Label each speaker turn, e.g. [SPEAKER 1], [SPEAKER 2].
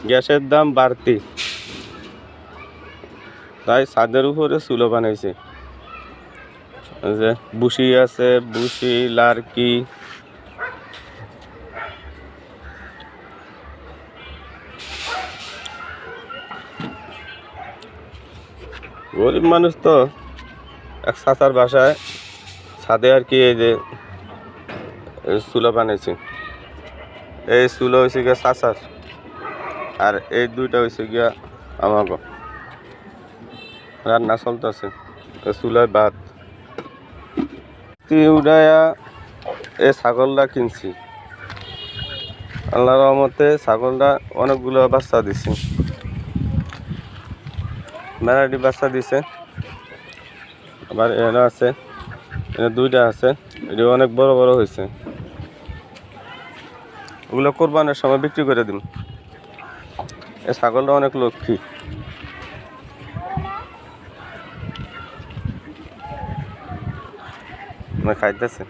[SPEAKER 1] গ্যাসের দাম বাড়তি, তাই ছাদের উপরে চুলো বানাইছে। যে বুসি আছে, বুসি লার্কি, গরিব মানুষ তো এক চাচার বাসায় ছাদে আর কি এই যে চুলো বানাইছে। এই চুলো হয়েছে গিয়া চাচার, আর এই দুইটা হয়েছে গিয়া আমাকে। রান্না চলতেছে, চুলায় ভাত উড়াইয়া এই ছাগলটা কিনছি। আল্লাহর রহমতে ছাগলটা অনেকগুলো বাচ্চা দিছে, মেলাটি বাচ্চা দিছে। আবার এরা আছে, দুইটা আছে, এটা অনেক বড় বড় হয়েছে। ওগুলো কোরবানের সময় বিক্রি করে দিন। এই ছাগলটা অনেক লক্ষ্মী। খাইতেছে।